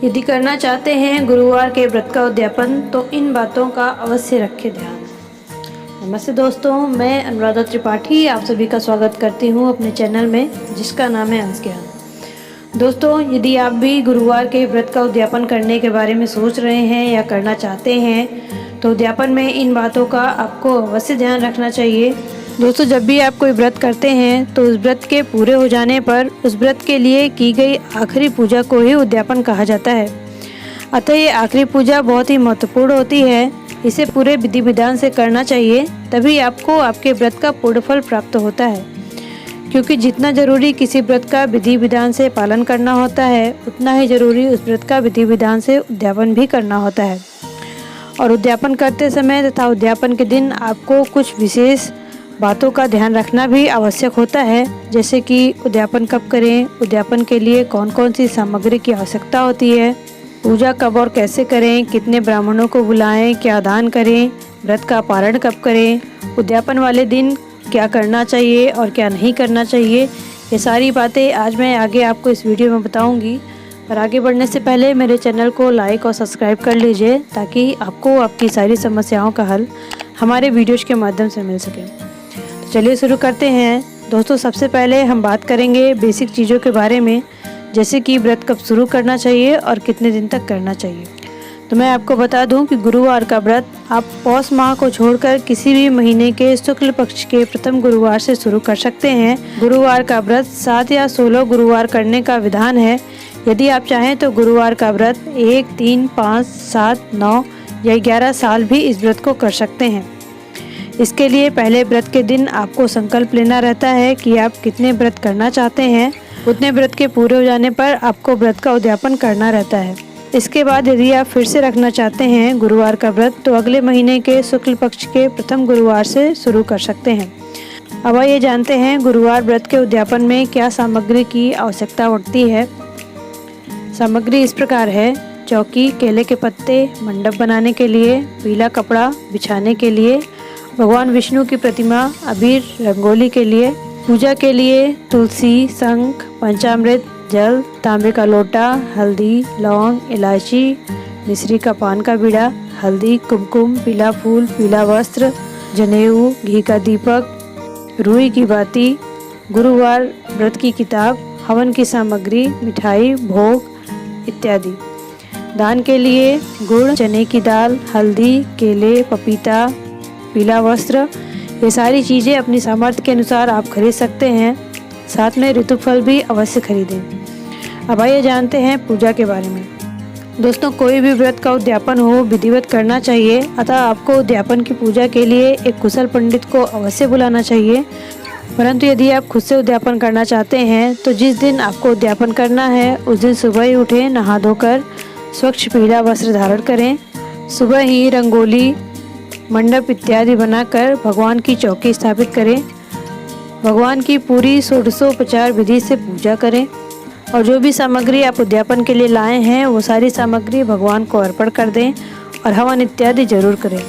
यदि करना चाहते हैं गुरुवार के व्रत का उद्यापन तो इन बातों का अवश्य रखें ध्यान। नमस्ते दोस्तों, मैं अनुराधा त्रिपाठी आप सभी का स्वागत करती हूँ अपने चैनल में, जिसका नाम है अंश ज्ञान। दोस्तों, यदि आप भी गुरुवार के व्रत का उद्यापन करने के बारे में सोच रहे हैं या करना चाहते हैं तो उद्यापन में इन बातों का आपको अवश्य ध्यान रखना चाहिए। दोस्तों, जब भी आप कोई व्रत करते हैं तो उस व्रत के पूरे हो जाने पर उस व्रत के लिए की गई आखिरी पूजा को ही उद्यापन कहा जाता है। अतः ये आखिरी पूजा बहुत ही महत्वपूर्ण होती है। इसे पूरे विधि विधान से करना चाहिए, तभी आपको आपके व्रत का पूर्ण फल प्राप्त होता है। क्योंकि जितना जरूरी किसी व्रत का विधि विधान से पालन करना होता है, उतना ही जरूरी उस व्रत का विधि विधान से उद्यापन भी करना होता है। और उद्यापन करते समय तथा उद्यापन के दिन आपको कुछ विशेष बातों का ध्यान रखना भी आवश्यक होता है, जैसे कि उद्यापन कब करें, उद्यापन के लिए कौन कौन सी सामग्री की आवश्यकता होती है, पूजा कब और कैसे करें, कितने ब्राह्मणों को बुलाएं, क्या दान करें, व्रत का पारण कब करें, उद्यापन वाले दिन क्या करना चाहिए और क्या नहीं करना चाहिए। ये सारी बातें आज मैं आगे आपको इस वीडियो में बताऊंगी। पर आगे बढ़ने से पहले मेरे चैनल को लाइक और सब्सक्राइब कर लीजिए, ताकि आपको आपकी सारी समस्याओं का हल हमारे वीडियोज़ के माध्यम से मिल सके। तो चलिए शुरू करते हैं। दोस्तों, सबसे पहले हम बात करेंगे बेसिक चीज़ों के बारे में, जैसे कि व्रत कब शुरू करना चाहिए और कितने दिन तक करना चाहिए। तो मैं आपको बता दूं कि गुरुवार का व्रत आप पौष माह को छोड़कर किसी भी महीने के शुक्ल पक्ष के प्रथम गुरुवार से शुरू कर सकते हैं। गुरुवार का व्रत 7 या 16 गुरुवार करने का विधान है। यदि आप चाहें तो गुरुवार का व्रत 1, 3, 5, 7, 9 या 11 साल भी इस व्रत को कर सकते हैं। इसके लिए पहले व्रत के दिन आपको संकल्प लेना रहता है कि आप कितने व्रत करना चाहते हैं। उतने व्रत के पूरे हो जाने पर आपको व्रत का उद्यापन करना रहता है। इसके बाद यदि आप फिर से रखना चाहते हैं गुरुवार का व्रत, तो अगले महीने के शुक्ल पक्ष के प्रथम गुरुवार से शुरू कर सकते हैं। अब आइए जानते हैं गुरुवार व्रत के उद्यापन में क्या सामग्री की आवश्यकता पड़ती है। सामग्री इस प्रकार है: चौकी, केले के पत्ते, मंडप बनाने के लिए, पीला कपड़ा बिछाने के लिए, भगवान विष्णु की प्रतिमा, अबीर, रंगोली के लिए, पूजा के लिए तुलसी, शंख, पंचामृत, जल, तांबे का लोटा, हल्दी, लौंग, इलायची, मिश्री का पान का बीड़ा, हल्दी, कुमकुम, पीला फूल, पीला वस्त्र, जनेऊ, घी का दीपक, रुई की बाती, गुरुवार व्रत की किताब, हवन की सामग्री, मिठाई, भोग इत्यादि। दान के लिए गुड़, चने की दाल, हल्दी, केले, पपीता, पीला वस्त्र, ये सारी चीज़ें अपनी सामर्थ्य के अनुसार आप खरीद सकते हैं। साथ में ऋतुफल भी अवश्य खरीदें। अब आइए जानते हैं पूजा के बारे में। दोस्तों, कोई भी व्रत का उद्यापन हो विधिवत करना चाहिए, अतः आपको उद्यापन की पूजा के लिए एक कुशल पंडित को अवश्य बुलाना चाहिए। परंतु यदि आप खुद से उद्यापन करना चाहते हैं तो जिस दिन आपको उद्यापन करना है उस दिन सुबह ही उठें, नहा धोकर स्वच्छ पीला वस्त्र धारण करें। सुबह ही रंगोली, मंडप इत्यादि बनाकर भगवान की चौकी स्थापित करें। भगवान की पूरी षोडशोपचार विधि से पूजा करें और जो भी सामग्री आप उद्यापन के लिए लाए हैं वो सारी सामग्री भगवान को अर्पण कर दें और हवन इत्यादि जरूर करें।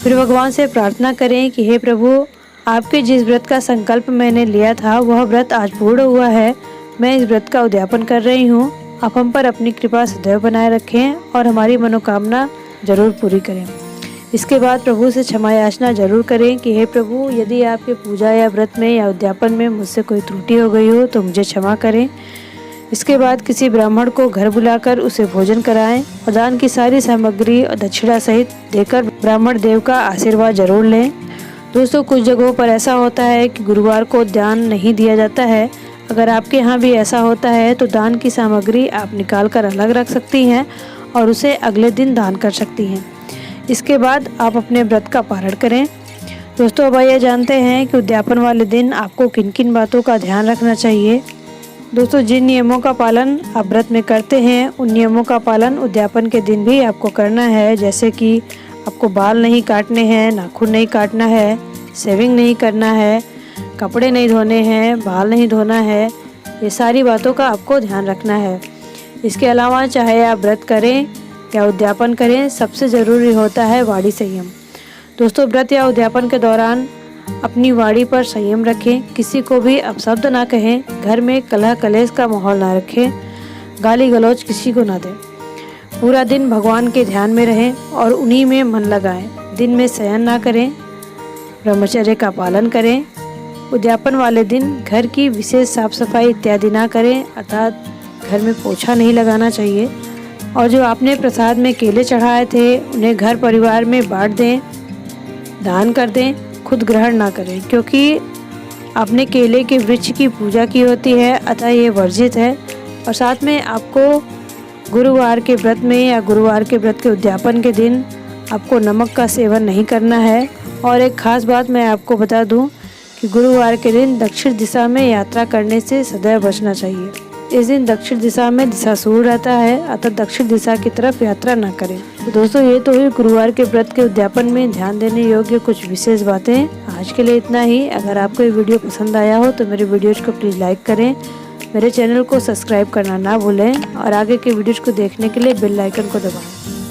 फिर भगवान से प्रार्थना करें कि हे प्रभु, आपके जिस व्रत का संकल्प मैंने लिया था वह व्रत आज पूर्ण हुआ है। मैं इस व्रत का उद्यापन कर रही हूँ। आप हम पर अपनी कृपा सदैव बनाए रखें और हमारी मनोकामना जरूर पूरी करें। इसके बाद प्रभु से क्षमा याचना जरूर करें कि हे प्रभु, यदि आपके पूजा या व्रत में या उद्यापन में मुझसे कोई त्रुटि हो गई हो तो मुझे क्षमा करें। इसके बाद किसी ब्राह्मण को घर बुलाकर उसे भोजन कराएं और दान की सारी सामग्री और दक्षिणा सहित देकर ब्राह्मण देव का आशीर्वाद जरूर लें। दोस्तों, कुछ जगहों पर ऐसा होता है कि गुरुवार को दान नहीं दिया जाता है। अगर आपके यहाँ भी ऐसा होता है तो दान की सामग्री आप निकाल कर अलग रख सकती हैं और उसे अगले दिन दान कर सकती हैं। इसके बाद आप अपने व्रत का पारण करें। दोस्तों, अब आइए जानते हैं कि उद्यापन वाले दिन आपको किन किन बातों का ध्यान रखना चाहिए। दोस्तों, जिन नियमों का पालन आप व्रत में करते हैं उन नियमों का पालन उद्यापन के दिन भी आपको करना है। जैसे कि आपको बाल नहीं काटने हैं, नाखून नहीं काटना है, शेविंग नहीं करना है, कपड़े नहीं धोने हैं, बाल नहीं धोना है। ये सारी बातों का आपको ध्यान रखना है। इसके अलावा चाहे आप व्रत करें या उद्यापन करें, सबसे ज़रूरी होता है वाणी संयम। दोस्तों, व्रत या उद्यापन के दौरान अपनी वाणी पर संयम रखें। किसी को भी अपशब्द ना कहें, घर में कलह कलेश का माहौल ना रखें, गाली गलौज किसी को ना दें। पूरा दिन भगवान के ध्यान में रहें और उन्हीं में मन लगाएं। दिन में शयन ना करें, ब्रह्मचर्य का पालन करें। उद्यापन वाले दिन घर की विशेष साफ सफाई इत्यादि ना करें, अर्थात घर में पोछा नहीं लगाना चाहिए। और जो आपने प्रसाद में केले चढ़ाए थे उन्हें घर परिवार में बांट दें, दान कर दें, खुद ग्रहण ना करें, क्योंकि आपने केले के वृक्ष की पूजा की होती है, अतः ये वर्जित है। और साथ में आपको गुरुवार के व्रत में या गुरुवार के व्रत के उद्यापन के दिन आपको नमक का सेवन नहीं करना है। और एक ख़ास बात मैं आपको बता दूं कि गुरुवार के दिन दक्षिण दिशा में यात्रा करने से सदैव बचना चाहिए। इस दिन दक्षिण दिशा में दिशाशूल रहता है, अतः दक्षिण दिशा की तरफ यात्रा न करें। तो दोस्तों, ये तो हुई गुरुवार के व्रत के उद्यापन में ध्यान देने योग्य कुछ विशेष बातें। आज के लिए इतना ही। अगर आपको ये वीडियो पसंद आया हो तो मेरे वीडियोज को प्लीज़ लाइक करें, मेरे चैनल को सब्सक्राइब करना ना भूलें और आगे के वीडियोज को देखने के लिए बेल आइकन को दबाएं।